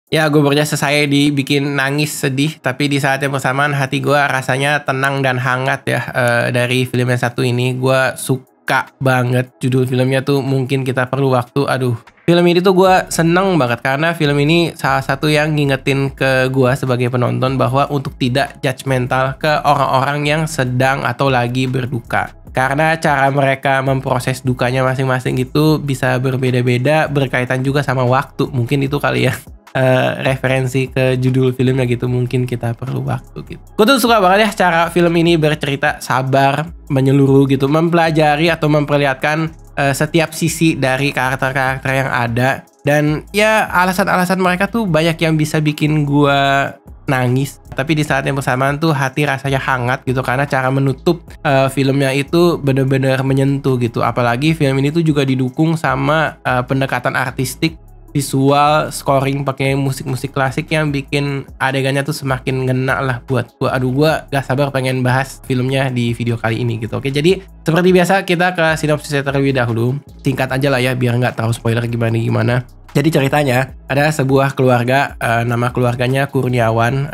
Ya, gue baru aja selesai dibikin nangis sedih, tapi di saat yang bersamaan hati gue rasanya tenang dan hangat ya. Dari film yang satu ini, gue suka banget. Judul filmnya tuh Mungkin Kita Perlu Waktu. Aduh, film ini tuh gue seneng banget karena film ini salah satu yang ngingetin ke gue sebagai penonton bahwa untuk tidak judgmental ke orang-orang yang sedang atau lagi berduka. Karena cara mereka memproses dukanya masing-masing itu bisa berbeda-beda, berkaitan juga sama waktu. Mungkin itu kali ya. Referensi ke judul filmnya gitu, Mungkin Kita Perlu Waktu gitu. Gue tuh suka banget ya cara film ini bercerita sabar, menyeluruh gitu, mempelajari atau memperlihatkan setiap sisi dari karakter-karakter yang ada. Dan ya alasan-alasan mereka tuh banyak yang bisa bikin gue nangis. Tapi di saat yang bersamaan tuh hati rasanya hangat gitu karena cara menutup filmnya itu bener-bener menyentuh gitu. Apalagi film ini tuh juga didukung sama pendekatan artistik, visual, scoring pakai musik-musik klasik yang bikin adegannya tuh semakin ngena lah buat gua. Aduh, gua gak sabar pengen bahas filmnya di video kali ini gitu. Oke, jadi seperti biasa kita ke sinopsisnya terlebih dahulu. Singkat aja lah ya biar nggak terlalu spoiler gimana-gimana. Jadi ceritanya ada sebuah keluarga, nama keluarganya Kurniawan.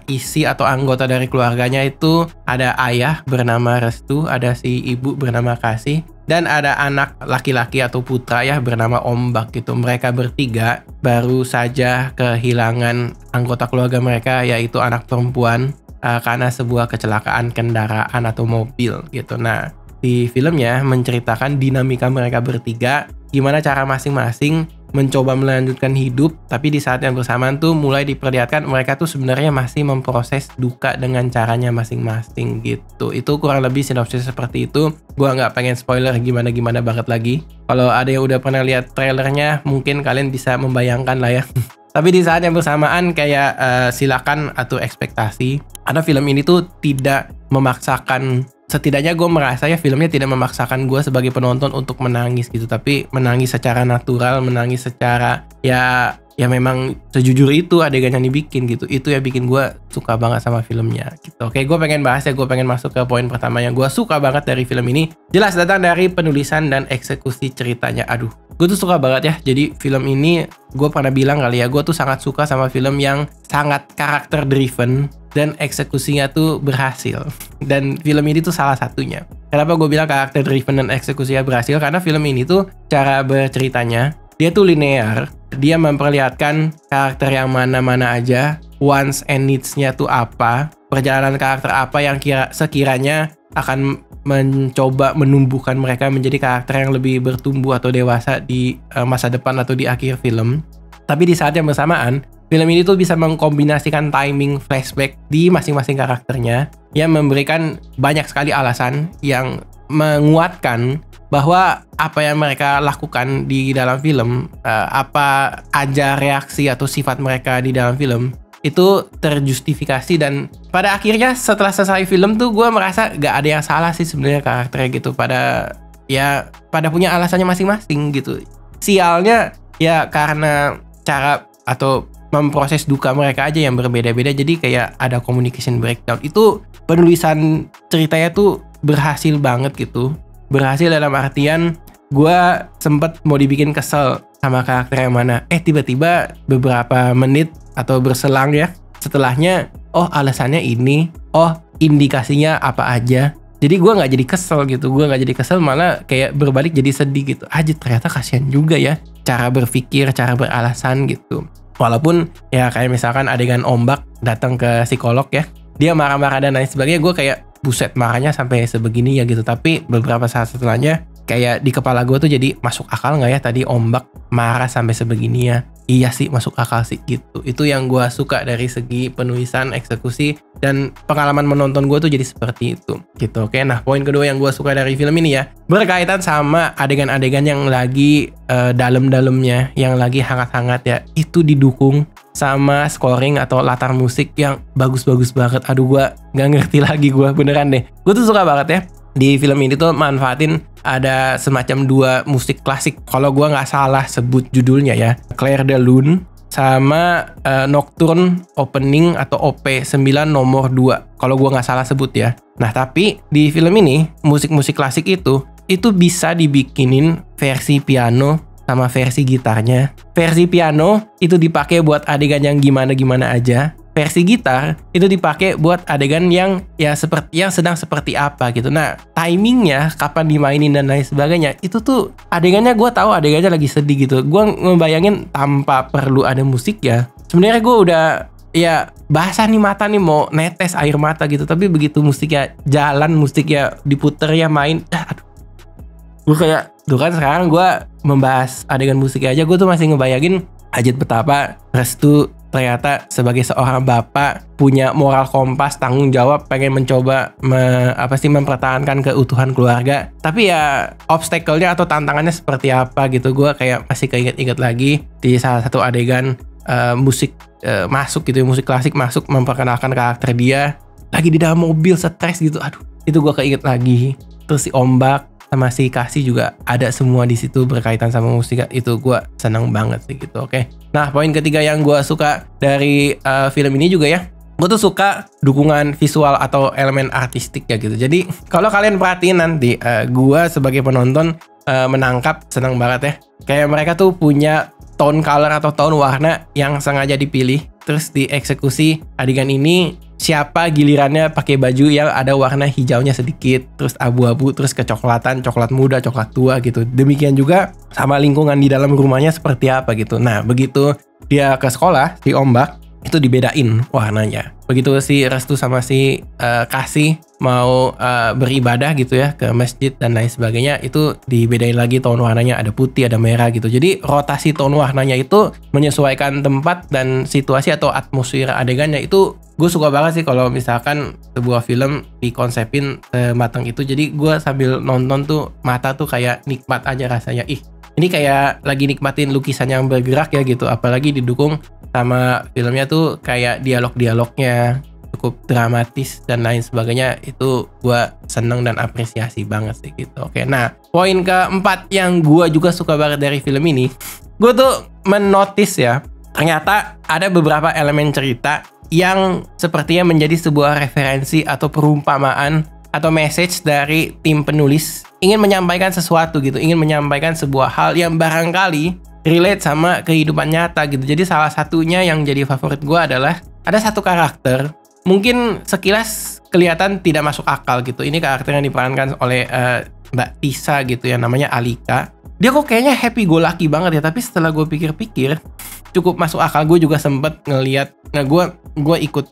Isi atau anggota dari keluarganya itu ada ayah bernama Restu, ada si ibu bernama Kasih, dan ada anak laki-laki atau putra ya bernama Ombak gitu. Mereka bertiga baru saja kehilangan anggota keluarga mereka, yaitu anak perempuan karena sebuah kecelakaan kendaraan atau mobil gitu. Nah, di filmnya menceritakan dinamika mereka bertiga, gimana cara masing-masing mencoba melanjutkan hidup, tapi di saat yang bersamaan tuh mulai diperlihatkan mereka tuh sebenarnya masih memproses duka dengan caranya masing-masing gitu. Itu kurang lebih sinopsis seperti itu. Gua nggak pengen spoiler gimana-gimana banget lagi. Kalau ada yang udah pernah lihat trailernya, mungkin kalian bisa membayangkan lah ya. Tapi di saat yang bersamaan kayak silakan atur ekspektasi. Karena film ini tuh tidak memaksakan, setidaknya gue merasa ya filmnya tidak memaksakan gue sebagai penonton untuk menangis gitu, tapi menangis secara natural, menangis secara ya memang sejujur itu adegan yang dibikin gitu. Itu ya bikin gue suka banget sama filmnya gitu. Oke, gue pengen bahas ya, gue pengen masuk ke poin pertama yang gue suka banget dari film ini. Jelas datang dari penulisan dan eksekusi ceritanya. Aduh, gue tuh suka banget ya. Jadi film ini gue pernah bilang kali ya, gue tuh sangat suka sama film yang sangat karakter driven dan eksekusinya tuh berhasil. Dan film ini tuh salah satunya. Kenapa gue bilang karakter driven dan eksekusinya berhasil? Karena film ini tuh cara berceritanya dia tuh linear. Dia memperlihatkan karakter yang mana-mana aja, wants and needs-nya tuh apa, perjalanan karakter apa yang sekiranya akan mencoba menumbuhkan mereka menjadi karakter yang lebih bertumbuh atau dewasa di masa depan atau di akhir film. Tapi di saat yang bersamaan, film ini tuh bisa mengkombinasikan timing flashback di masing-masing karakternya yang memberikan banyak sekali alasan yang menguatkan bahwa apa yang mereka lakukan di dalam film, apa aja reaksi atau sifat mereka di dalam film, itu terjustifikasi. Dan pada akhirnya setelah selesai film tuh gue merasa gak ada yang salah sih sebenarnya karakternya gitu. Pada punya alasannya masing-masing gitu. Sialnya ya karena cara atau memproses duka mereka aja yang berbeda-beda, jadi kayak ada communication breakdown. Itu penulisan ceritanya tuh berhasil banget gitu. Berhasil dalam artian gue sempet mau dibikin kesel sama karakter yang mana, tiba-tiba beberapa menit atau berselang ya setelahnya, oh alasannya ini, oh indikasinya apa aja. Jadi gue nggak jadi kesel gitu, gue nggak jadi kesel, malah kayak berbalik jadi sedih gitu. Ternyata kasihan juga ya cara berpikir, cara beralasan gitu. Walaupun ya kayak misalkan adegan Ombak datang ke psikolog ya, dia marah-marah dan lain sebagainya, gue kayak buset marahnya sampai sebegini ya gitu. Tapi beberapa saat setelahnya kayak di kepala gue tuh jadi masuk akal nggak ya tadi Ombak marah sampai sebegini ya. Iya sih, masuk akal sih gitu. Itu yang gue suka dari segi penulisan, eksekusi, dan pengalaman menonton gue tuh jadi seperti itu gitu. Oke, nah poin kedua yang gue suka dari film ini ya berkaitan sama adegan-adegan yang lagi dalam-dalamnya, yang lagi hangat-hangat ya, itu didukung sama scoring atau latar musik yang bagus-bagus banget. Aduh, gue gak ngerti lagi, gue beneran deh. Gue tuh suka banget ya. Di film ini tuh manfaatin ada semacam dua musik klasik. Kalau gue nggak salah sebut judulnya ya, Clair de Lune sama Nocturne Opening atau OP9 nomor 2. Kalau gue nggak salah sebut ya. Nah tapi di film ini musik-musik klasik itu bisa dibikinin versi piano sama versi gitarnya. Versi piano itu dipakai buat adegan yang gimana-gimana aja. Versi gitar itu dipakai buat adegan yang ya seperti yang sedang seperti apa gitu. Nah, timingnya kapan dimainin dan lain sebagainya itu tuh adegannya gue tahu adegannya lagi sedih gitu. Gue ngebayangin tanpa perlu ada musik ya. Sebenarnya gue udah ya basah nih mata nih mau netes air mata gitu. Tapi begitu musiknya jalan, musiknya diputer ya main, aduh. Gue kayak tuh kan sekarang gue membahas adegan musiknya aja, gue tuh masih ngebayangin aja betapa Restu ternyata sebagai seorang bapak punya moral kompas, tanggung jawab, pengen mencoba mempertahankan keutuhan keluarga. Tapi ya obstacle-nya atau tantangannya seperti apa gitu. Gue kayak masih keinget-inget lagi di salah satu adegan musik masuk gitu, musik klasik masuk memperkenalkan karakter dia lagi di dalam mobil stres gitu. Aduh, itu gue keinget lagi. Terus si Ombak sama si Kasih juga ada semua di situ berkaitan sama musik. Itu gue seneng banget sih gitu. Oke. Nah, poin ketiga yang gue suka dari film ini juga ya, gue tuh suka dukungan visual atau elemen artistik ya gitu. Jadi kalau kalian perhatiin nanti gue sebagai penonton menangkap seneng banget ya. Kayak mereka tuh punya tone color atau tone warna yang sengaja dipilih. Terus dieksekusi adegan ini siapa gilirannya pakai baju yang ada warna hijaunya sedikit, terus abu-abu, terus kecoklatan, coklat muda, coklat tua gitu. Demikian juga sama lingkungan di dalam rumahnya seperti apa gitu. Nah, begitu dia ke sekolah, si Ombak, itu dibedain warnanya. Begitu si Restu sama si Kasih mau beribadah gitu ya ke masjid dan lain sebagainya, itu dibedain lagi tone warnanya, ada putih, ada merah gitu. Jadi rotasi tone warnanya itu menyesuaikan tempat dan situasi atau atmosfer adegannya. Itu gue suka banget sih kalau misalkan sebuah film dikonsepin matang itu. Jadi gue sambil nonton tuh mata tuh kayak nikmat aja rasanya. Ini kayak lagi nikmatin lukisan yang bergerak ya gitu. Apalagi didukung sama filmnya tuh kayak dialog-dialognya cukup dramatis dan lain sebagainya. Itu gue seneng dan apresiasi banget sih gitu. Oke, nah poin keempat yang gue juga suka banget dari film ini, gue tuh menotis ya, ternyata ada beberapa elemen cerita yang sepertinya menjadi sebuah referensi atau perumpamaan atau message dari tim penulis ingin menyampaikan sesuatu gitu, ingin menyampaikan sebuah hal yang barangkali relate sama kehidupan nyata gitu. Jadi salah satunya yang jadi favorit gue adalah ada satu karakter mungkin sekilas kelihatan tidak masuk akal gitu. Ini karakter yang diperankan oleh Mbak Tisa gitu ya, namanya Alika. Dia kok kayaknya happy go lucky banget ya, tapi setelah gue pikir-pikir cukup masuk akal. Gue juga sempet ngeliat, nah gue ikut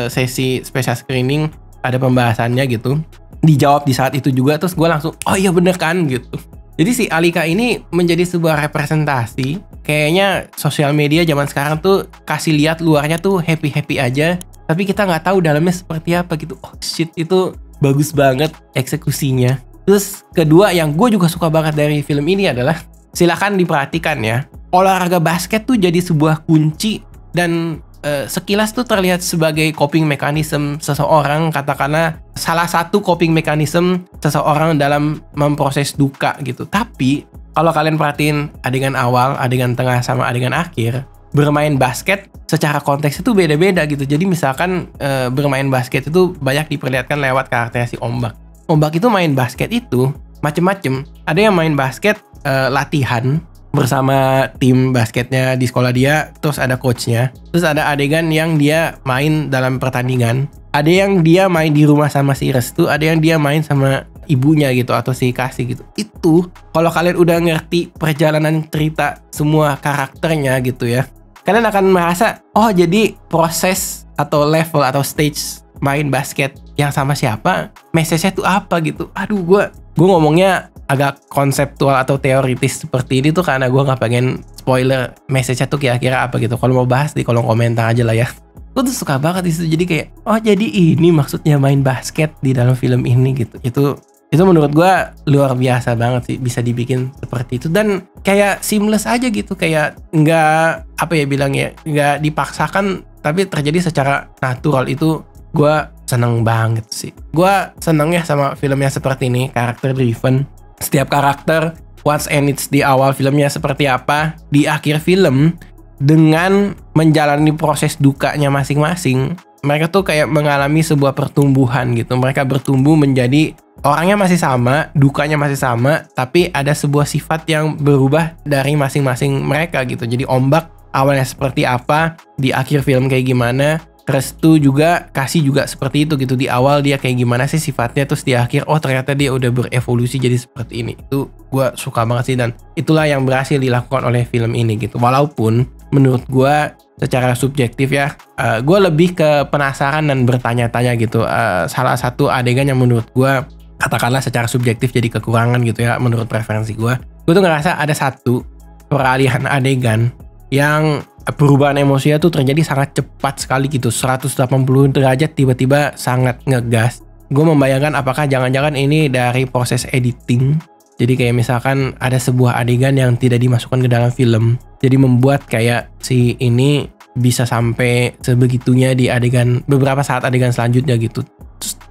sesi special screening, ada pembahasannya gitu, dijawab di saat itu juga, terus gue langsung oh iya bener kan gitu. Jadi si Alika ini menjadi sebuah representasi, kayaknya sosial media zaman sekarang tuh kasih lihat luarnya tuh happy-happy aja, tapi kita nggak tahu dalamnya seperti apa gitu. Oh shit, itu bagus banget eksekusinya. Terus kedua yang gue juga suka banget dari film ini adalah, silakan diperhatikan ya, olahraga basket tuh jadi sebuah kunci dan sekilas tuh terlihat sebagai coping mechanism seseorang, katakanlah salah satu coping mechanism seseorang dalam memproses duka gitu. Tapi kalau kalian perhatiin adegan awal, adegan tengah sama adegan akhir, bermain basket secara konteks itu beda-beda gitu. Jadi misalkan bermain basket itu banyak diperlihatkan lewat karakter si Ombak. Ombak itu main basket itu macem-macem. Ada yang main basket latihan bersama tim basketnya di sekolah dia, terus ada coachnya. Terus ada adegan yang dia main dalam pertandingan. Ada yang dia main di rumah sama si Restu, ada yang dia main sama ibunya gitu atau si Kasih gitu. Itu kalau kalian udah ngerti perjalanan cerita semua karakternya gitu ya, kalian akan merasa oh jadi proses atau level atau stage main basket yang sama siapa, message-nya tuh apa gitu. Aduh, gue ngomongnya agak konseptual atau teoritis seperti ini tuh karena gue nggak pengen spoiler message-nya tuh kira-kira apa gitu. Kalau mau bahas di kolom komentar aja lah ya. Gue tuh suka banget di situ. Jadi kayak oh jadi ini maksudnya main basket di dalam film ini gitu. Itu menurut gue luar biasa banget sih bisa dibikin seperti itu, dan kayak seamless aja gitu, kayak nggak apa ya bilangnya, nggak dipaksakan tapi terjadi secara natural. Itu gue seneng banget sih. Gue seneng ya sama filmnya seperti ini, karakter driven. Setiap karakter what's and it's di awal filmnya seperti apa, di akhir film dengan menjalani proses dukanya masing-masing, mereka tuh kayak mengalami sebuah pertumbuhan gitu. Mereka bertumbuh menjadi orangnya masih sama, dukanya masih sama, tapi ada sebuah sifat yang berubah dari masing-masing mereka gitu. Jadi ombak awalnya seperti apa, di akhir film kayak gimana, Restu juga kasih juga seperti itu gitu. Di awal dia kayak gimana sih sifatnya, terus di akhir oh ternyata dia udah berevolusi jadi seperti ini. Itu gue suka banget sih, dan itulah yang berhasil dilakukan oleh film ini gitu. Walaupun menurut gue secara subjektif ya, gue lebih ke penasaran dan bertanya-tanya gitu. Salah satu adegan yang menurut gue katakanlah secara subjektif jadi kekurangan gitu ya, menurut preferensi gue tuh ngerasa ada satu peralihan adegan yang perubahan emosinya tuh terjadi sangat cepat sekali gitu, 180 derajat tiba-tiba sangat ngegas. Gue membayangkan apakah jangan-jangan ini dari proses editing. Jadi kayak misalkan ada sebuah adegan yang tidak dimasukkan ke dalam film, jadi membuat kayak si ini bisa sampai sebegitunya di adegan beberapa saat adegan selanjutnya gitu.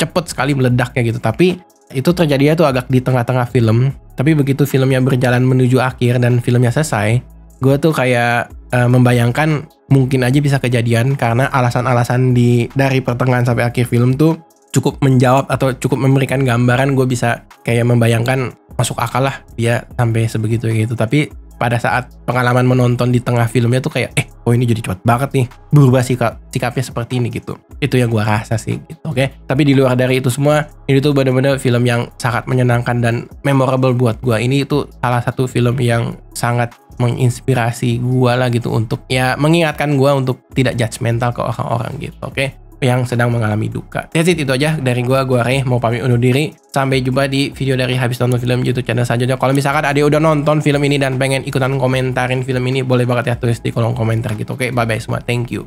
Cepet sekali meledaknya gitu. Tapi itu terjadinya tuh agak di tengah-tengah film. Tapi begitu filmnya berjalan menuju akhir dan filmnya selesai, gue tuh kayak membayangkan mungkin aja bisa kejadian karena alasan-alasan dari pertengahan sampai akhir film tuh cukup menjawab atau cukup memberikan gambaran. Gue bisa kayak membayangkan masuk akal lah dia sampai sebegitu gitu. Tapi pada saat pengalaman menonton di tengah filmnya tuh kayak oh ini jadi cepat banget nih berubah sikapnya seperti ini gitu. Itu yang gue rasa sih gitu, oke. Tapi di luar dari itu semua, ini tuh benar-benar film yang sangat menyenangkan dan memorable buat gue. Ini itu salah satu film yang sangat menginspirasi gue lah gitu, untuk ya mengingatkan gue untuk tidak judgmental ke orang-orang gitu, oke, yang sedang mengalami duka. That's it, itu aja dari gue Ray, mau pamit undur diri. Sampai jumpa di video dari Habis Nonton Film YouTube channel selanjutnya. Kalau misalkan ada udah nonton film ini dan pengen ikutan komentarin film ini, boleh banget ya tulis di kolom komentar gitu, oke. Bye bye semua, thank you.